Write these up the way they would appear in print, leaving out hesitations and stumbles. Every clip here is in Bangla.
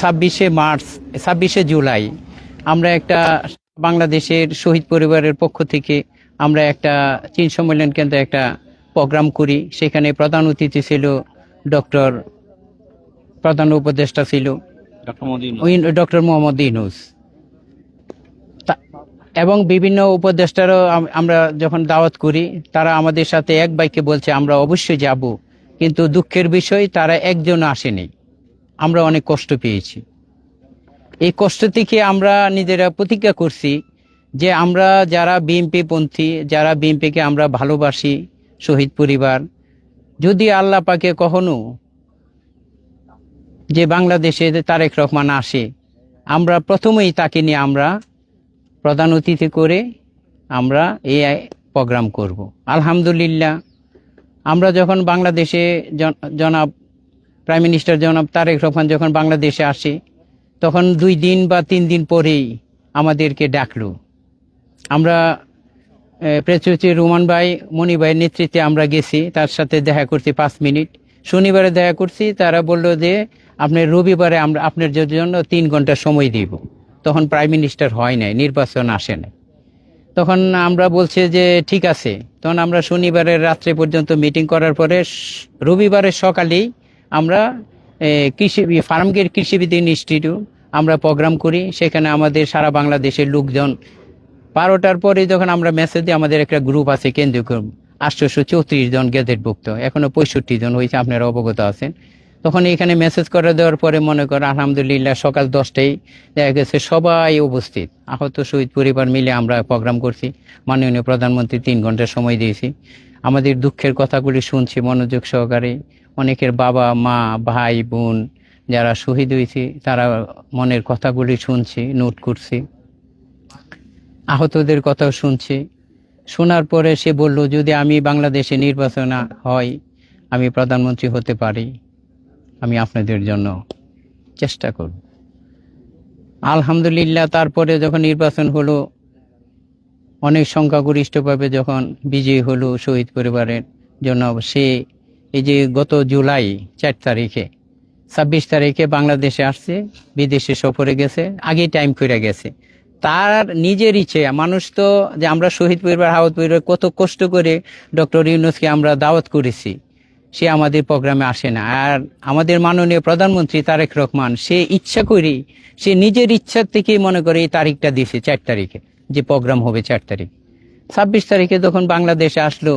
26শে মার্চ 26শে জুলাই আমরা একটা বাংলাদেশের শহীদ পরিবারের পক্ষ থেকে আমরা একটা চীন সম্মেলন কেন্দ্রে একটা প্রোগ্রাম করি। সেখানে প্রধান অতিথি ছিল প্রধান উপদেষ্টা ছিল ডক্টর মোহাম্মদ ইউনূস এবং বিভিন্ন উপদেষ্টারও আমরা যখন দাওয়াত করি তারা আমাদের সাথে এক বাক্যে বলছে আমরা অবশ্যই যাব, কিন্তু দুঃখের বিষয় তারা একজন আসেনি। আমরা অনেক কষ্ট পেয়েছি। এই কষ্ট থেকে আমরা নিজেরা প্রতিজ্ঞা করছি যে আমরা যারা বিএনপি পন্থী, যারা বিএনপিকে আমরা ভালোবাসি, শহীদ পরিবার, যদি আল্লাহ পাকে কখনো যে বাংলাদেশে তারেক রহমান আসে, আমরা প্রথমেই তাকে নিয়ে আমরা প্রধান অতিথি করে আমরা এই প্রোগ্রাম করব। আলহামদুলিল্লাহ, আমরা যখন বাংলাদেশে জনাব প্রাইম মিনিস্টার জনাব তারেক রহমান যখন বাংলাদেশে আসে, তখন 2 দিন বা 3 দিন পরেই আমাদেরকে ডাকলো। আমরা প্রেস সচিব রুমান ভাই, মনি ভাইয়ের নেতৃত্বে আমরা গেছি, তার সাথে দেখা করছি 5 মিনিট। শনিবারে দেখা করছি, তারা বলল যে আপনার রবিবারে আমরা আপনার জন্য 3 ঘন্টা সময় দিব। তখন প্রাইম মিনিস্টার হয় নাই, নির্বাচন আসে নাই। তখন আমরা বলছি যে ঠিক আছে। তখন আমরা শনিবারের রাত্রে পর্যন্ত মিটিং করার পরে রবিবারের সকালেই আমরা ফার্মগেট কৃষিবিজ্ঞান ইনস্টিটিউট আমরা প্রোগ্রাম করি। সেখানে আমাদের সারা বাংলাদেশের লোকজন 12টার পরে যখন আমরা মেসেজ দিই, আমাদের একটা গ্রুপ আছে কেন্দ্রীয় গ্রুপ, 834 জন গেজেটভুক্ত, এখনো 65 জন হয়েছে, আপনারা অবগত আছেন। তখন এখানে মেসেজ করে দেওয়ার পরে মনে করেন আলহামদুলিল্লাহ সকাল 10টায় দেখা গেছে সবাই উপস্থিত। আহত শহীদ পরিবার মিলে আমরা প্রোগ্রাম করছি। মাননীয় প্রধানমন্ত্রী 3 ঘন্টা সময় দিয়েছি। আমাদের দুঃখের কথাগুলি শুনছি মনোযোগ সহকারে। অনেকের বাবা মা ভাই বোন যারা শহীদ হয়েছে তারা মনের কথাগুলি শুনছি, নোট করছি, আহতদের কথাও শুনছি। শোনার পরে সে বলল যদি আমি বাংলাদেশে নির্বাচন হয়, আমি প্রধানমন্ত্রী হতে পারি, আমি আপনাদের জন্য চেষ্টা করব। আলহামদুলিল্লাহ, তারপরে যখন নির্বাচন হলো, অনেক সংখ্যাগরিষ্ঠভাবে যখন বিজয়ী হলো শহীদ পরিবারের জন্য, সে এই যে গত জুলাই 4 তারিখে 26 তারিখে বাংলাদেশে আসছে, বিদেশে সফরে গেছে, আগেই টাইম করে গেছে। তার নিজের ইচ্ছে, মানুষ তো যে আমরা শহীদ পরিবার আহত পরিবার কত কষ্ট করে ডক্টর ইউনূসকে আমরা দাওয়াত করেছি, সে আমাদের প্রোগ্রামে আসে না। আর আমাদের মাননীয় প্রধানমন্ত্রী তারেক রহমান সে ইচ্ছা করি, সে নিজের ইচ্ছার থেকেই মনে করে এই তারিখটা দিয়েছে 4 তারিখে যে প্রোগ্রাম হবে 4 তারিখ। 26 তারিখে যখন বাংলাদেশে আসলো,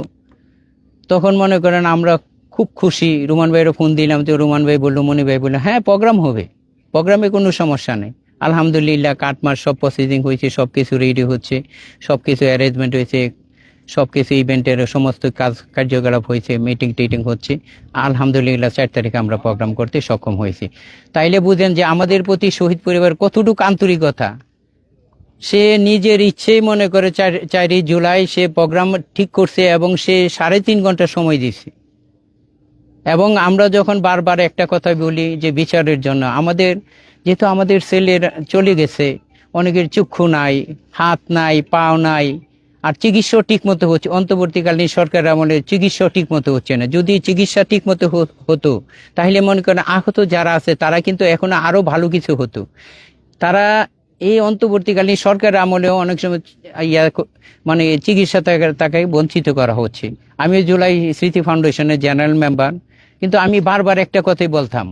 তখন মনে করেন আমরা খুব খুশি। রুমান ভাইয়েরও ফোন দিলাম, তো রুমান ভাই বললো, মনি ভাই বললো হ্যাঁ প্রোগ্রাম হবে, প্রোগ্রামে কোনো সমস্যা নেই। আলহামদুলিল্লাহ, কাটমার সব প্রসেসিং হয়েছে, সব কিছু রেডি হচ্ছে, সব কিছু অ্যারেঞ্জমেন্ট হয়েছে, সব কিছু ইভেন্টের সমস্ত কার্যকলাপ হয়েছে, মিটিং টিটিং হচ্ছে। আলহামদুলিল্লাহ 4 তারিখে আমরা প্রোগ্রাম করতে সক্ষম হয়েছি। তাইলে বুঝেন যে আমাদের প্রতি শহীদ পরিবার কতটুকু আন্তরিকতা। সে নিজের ইচ্ছেই মনে করে 4 জুলাই সে প্রোগ্রাম ঠিক করছে এবং সে 3.5 ঘন্টা সময় দিছে। এবং আমরা যখন বারবার একটা কথা বলি যে বিচারের জন্য আমাদের, যেহেতু আমাদের ছেলের চলে গেছে, অনেকের চক্ষু নাই, হাত নাই, পাও নাই, আর চিকিৎসা ঠিক মতো হচ্ছে, অন্তর্বর্তীকালীন সরকারের আমলে চিকিৎসা ঠিক মতো হচ্ছে না। যদি চিকিৎসা ঠিক মতো হতো তাহলে মনে করেন আহত যারা আছে তারা কিন্তু এখন আরো ভালো কিছু হতো। তারা এই অন্তর্বর্তীকালীন সরকারের আমলেও অনেক সময় মানে চিকিৎসা তাকে বঞ্চিত করা হচ্ছে। আমি জুলাই স্মৃতি ফাউন্ডেশনের জেনারেল মেম্বার, কিন্তু আমি বারবার একটা কথাই বলতাম,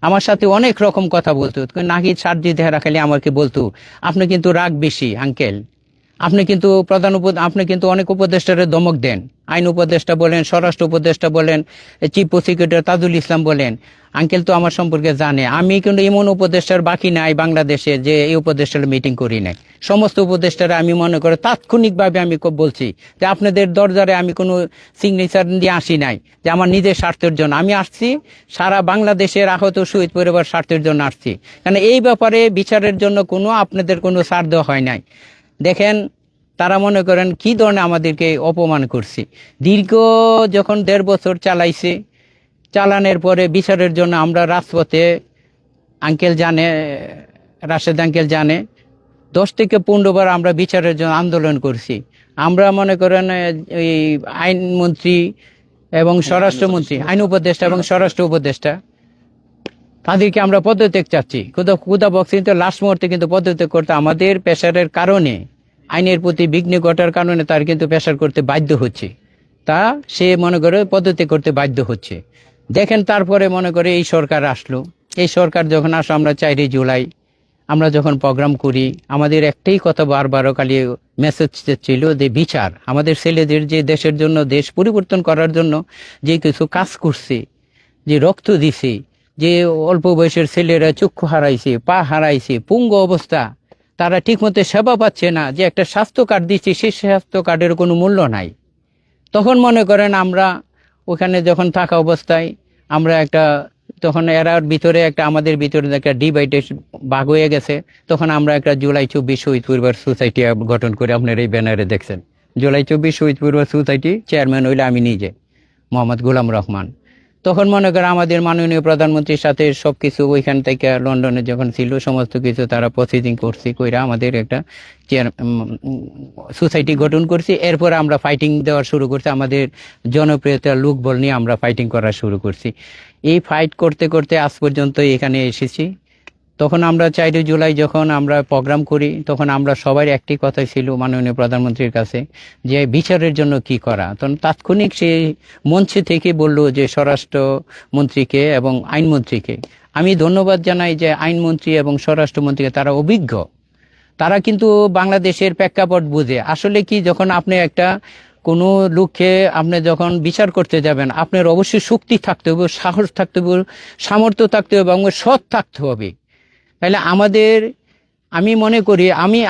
আমার সাথে অনেক রকম কথা বলতো, নাকি সার্জি দেহা রাখালে আমাকে বলতো আপনি কিন্তু রাগ বেশি আঙ্কেল, আপনি কিন্তু আপনি কিন্তু অনেক উপদেষ্টারে দমক দেন, আইন উপদেষ্টা বলেন, স্বরাষ্ট্র উপদেষ্টা বলেন, চিফ প্রসিকিউটর তাজুল ইসলাম বলেন। আঙ্কেল তো আমার সম্পর্কে জানে, আমি কিন্তু এমন উপদেষ্টার বাকি নাই বাংলাদেশে যে এই উপদেষ্টার মিটিং করি নাই। সমস্ত উপদেষ্টারা আমি মনে করি তাৎক্ষণিকভাবে আমি বলছি যে আপনাদের দরজারে আমি কোনো সিগনেচার দিয়ে আসি নাই যে আমার নিজের স্বার্থের জন্য আমি আসছি, সারা বাংলাদেশের আহত শহীদ পরিবার স্বার্থের জন্য আসছি। কারণ এই ব্যাপারে বিচারের জন্য কোনো আপনাদের কোনো ছাড় দেওয়া হয় নাই। দেখেন তারা মনে করেন কি ধরনের আমাদেরকে অপমান করছে। দীর্ঘ যখন 1.5 বছর চালাইছে, চালানোর পরে বিচারের জন্য আমরা রাজপথে, আঙ্কেল জানে, রাশেদ আঙ্কেল জানে, 10 থেকে 15 বার আমরা বিচারের জন্য আন্দোলন করছি। আমরা মনে করেন এই আইনমন্ত্রী এবং স্বরাষ্ট্রমন্ত্রী, আইন উপদেষ্টা এবং স্বরাষ্ট্র উপদেষ্টা তাদেরকে আমরা পদত্যাগ চাচ্ছি। ক্ষুদা বক্সিং তো লাস্ট মুহূর্তে কিন্তু পদত্যাগ করতে আমাদের প্রেশারের কারণে, আইনের প্রতি বিঘ্ন ঘটার কারণে তার কিন্তু প্রেশার করতে বাধ্য হচ্ছে, তা সে মনে করে পদত্যাগ করতে বাধ্য হচ্ছে। দেখেন তারপরে মনে করে এই সরকার আসলো। এই সরকার যখন আসলো, আমরা 4 জুলাই আমরা যখন প্রোগ্রাম করি, আমাদের একটাই কথা বারবার খালি মেসেজ ছিল যে বিচার। আমাদের ছেলেদের যে দেশের জন্য, দেশ পরিবর্তন করার জন্য যে কিছু কাজ করছে, যে রক্ত দিছে, যে অল্প বয়সের ছেলেরা চক্ষু হারাইছে, পা হারাইছে, পুঙ্গ অবস্থা, তারা ঠিকমতো সেবা পাচ্ছে না, যে একটা স্বাস্থ্য কার্ড দিচ্ছে সেই স্বাস্থ্য কার্ডের কোনো মূল্য নাই। তখন মনে করেন আমরা ওখানে যখন থাকা অবস্থায় আমরা একটা, তখন এরার ভিতরে একটা, আমাদের ভিতরে একটা ডিভাইডেশন ভাগ হয়ে গেছে। তখন আমরা একটা জুলাই 24 শহীদ পরিবার সোসাইটি গঠন করে, আপনার এই ব্যানারে দেখছেন, জুলাই 24 শহীদ পরিবার সোসাইটি চেয়ারম্যান হইলে আমি নিজে, মোহাম্মদ গোলাম রহমান। তখন মনে করেন আমাদের মাননীয় প্রধানমন্ত্রীর সাথে সবকিছু ওইখান থেকে লন্ডনে যখন ছিল সমস্ত কিছু তারা প্রসিডিং করছি, কইরা আমাদের একটা সোসাইটি গঠন করছি। এরপর আমরা ফাইটিং দেওয়া শুরু করছি, আমাদের জনপ্রিয়তার লোকবল নিয়ে আমরা ফাইটিং করা শুরু করছি। এই ফাইট করতে করতে আজ পর্যন্ত এখানে এসেছি। তখন আমরা 4 জুলাই যখন আমরা প্রোগ্রাম করি, তখন আমরা সবার একটি কথাই ছিল মাননীয় প্রধানমন্ত্রীর কাছে, যে বিচারের জন্য কি করা। তখন তাৎক্ষণিক সে মঞ্চে থেকে বলল যে স্বরাষ্ট্রমন্ত্রীকে এবং আইনমন্ত্রীকে আমি ধন্যবাদ জানাই, যে আইনমন্ত্রী এবং স্বরাষ্ট্রমন্ত্রীকে, তারা অভিজ্ঞ, তারা কিন্তু বাংলাদেশের প্রেক্ষাপট বুঝে। আসলে কি, যখন আপনি একটা কোনো লোককে আপনি যখন বিচার করতে যাবেন, আপনার অবশ্যই শক্তি থাকতে হবে, সাহস থাকতে হবে, সামর্থ্য থাকতে হবে এবং সৎ থাকতে হবে। তাহলে আমাদের, আমি মনে করি,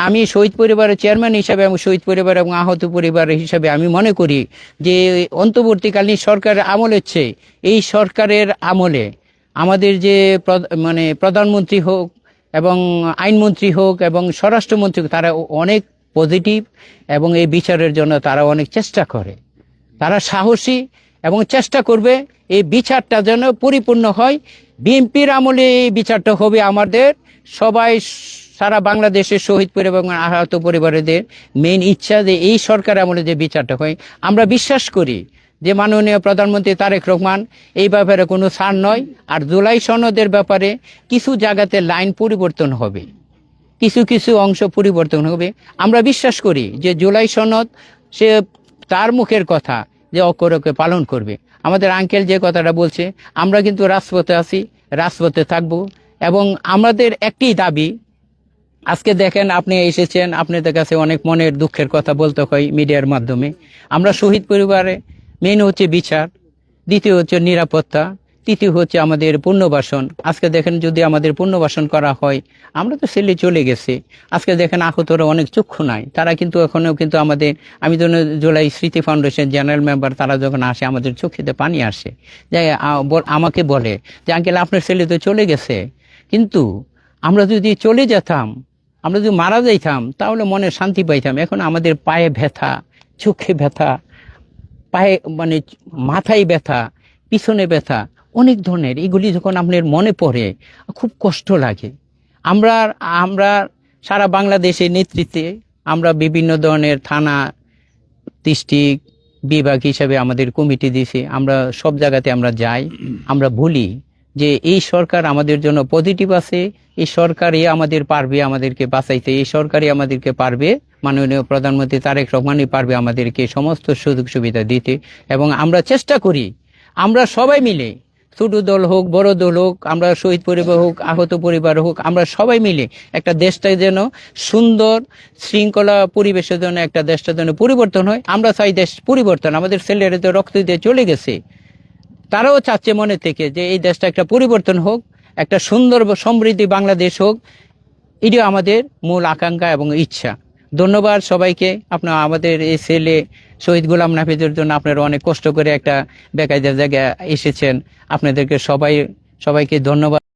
আমি শহীদ পরিবারের চেয়ারম্যান হিসাবে এবং শহীদ পরিবার এবং আহত পরিবার হিসাবে আমি মনে করি যে অন্তর্বর্তীকালীন সরকারের আমলের চেয়ে এই সরকারের আমলে আমাদের যে প্রধানমন্ত্রী হোক এবং আইনমন্ত্রী হোক এবং স্বরাষ্ট্রমন্ত্রী হোক, তারা অনেক পজিটিভ এবং এই বিচারের জন্য তারা অনেক চেষ্টা করে। তারা সাহসী এবং চেষ্টা করবে এই বিচারটা যেন পরিপূর্ণ হয়। বিএনপির আমলে এই বিচারটা হবে আমাদের সবাই, সারা বাংলাদেশের শহীদ পরিবার এবং আহত পরিবারদের মেইন ইচ্ছা, যে এই সরকার আমলে যে বিচারটা হয়। আমরা বিশ্বাস করি যে মাননীয় প্রধানমন্ত্রী তারেক রহমান এই ব্যাপারে কোনো ছাড় নয়। আর জুলাই সনদের ব্যাপারে কিছু জায়গাতে লাইন পরিবর্তন হবে, কিছু কিছু অংশ পরিবর্তন হবে। আমরা বিশ্বাস করি যে জুলাই সনদ সে তার মুখের কথা যে অক্ষরকে পালন করবে। আমাদের আঙ্কেল যে কথাটা বলছে, আমরা কিন্তু রাজপথে আছি, রাজপথে থাকব। এবং আমাদের একটি দাবি, আজকে দেখেন আপনি এসেছেন, আপনাদের কাছে অনেক মনের দুঃখের কথা বলতে হয় মিডিয়ার মাধ্যমে। আমরা শহীদ পরিবারে মেন হচ্ছে বিচার, দ্বিতীয় হচ্ছে নিরাপত্তা, তৃতীয় হচ্ছে আমাদের পুনর্বাসন। আজকে দেখেন যদি আমাদের পুনর্বাসন করা হয়, আমরা তো ছেলে চলে গেছে, আজকে দেখেন আহতরা অনেক চক্ষু নাই, তারা কিন্তু এখনও কিন্তু আমাদের, আমি তো জুলাই স্মৃতি ফাউন্ডেশন জেনারেল মেম্বার, তারা যখন আসে আমাদের চোখেতে পানি আসে, যে আমাকে বলে যে আঙ্কেল আপনার ছেলে তো চলে গেছে, কিন্তু আমরা যদি চলে যেতাম, আমরা যদি মারা যাইতাম, তাহলে মনে শান্তি পাইতাম। এখন আমাদের পায়ে ব্যথা, চোখে ব্যথা, পায়ে মাথায় ব্যথা, পিছনে ব্যথা, অনেক ধরনের, এগুলি যখন আপনার মনে পড়ে খুব কষ্ট লাগে। আমরা আমরা সারা বাংলাদেশের নেতৃত্বে আমরা বিভিন্ন ধরনের থানা, ডিস্ট্রিক্ট, বিভাগ হিসাবে আমাদের কমিটি দিয়েছি। আমরা সব জায়গাতে আমরা যাই, আমরা বলি যে এই সরকার আমাদের জন্য পজিটিভ আছে, এই সরকারই আমাদের পারবে আমাদেরকে বাঁচাইতে, এই সরকারই আমাদেরকে পারবে, মাননীয় প্রধানমন্ত্রী তারেক রহমানই পারবে আমাদেরকে সমস্ত সুযোগ সুবিধা দিতে। এবং আমরা চেষ্টা করি, আমরা সবাই মিলে, ছোট দল হোক বড় দল হোক, আমরা শহীদ পরিবার হোক আহত পরিবার হোক, আমরা সবাই মিলে একটা দেশটা যেন সুন্দর শৃঙ্খলা পরিবেশের জন্য, একটা দেশটা যেন পরিবর্তন হয়। আমরা চাই দেশ পরিবর্তন। আমাদের ছেলেরা তো রক্ত দিয়ে চলে গেছে, তারাও চাচ্ছে মনে থেকে যে এই দেশটা একটা পরিবর্তন হোক, একটা সুন্দর সমৃদ্ধি বাংলাদেশ হোক। এটাও আমাদের মূল আকাঙ্ক্ষা এবং ইচ্ছা। ধন্যবাদ সবাইকে। আপনার আমাদের এই ছেলে শহীদ গোলাম নাফিজের জন্য আপনারা অনেক কষ্ট করে একটা বেকায়দার জায়গায় এসেছেন, আপনাদেরকে সবাইকে ধন্যবাদ।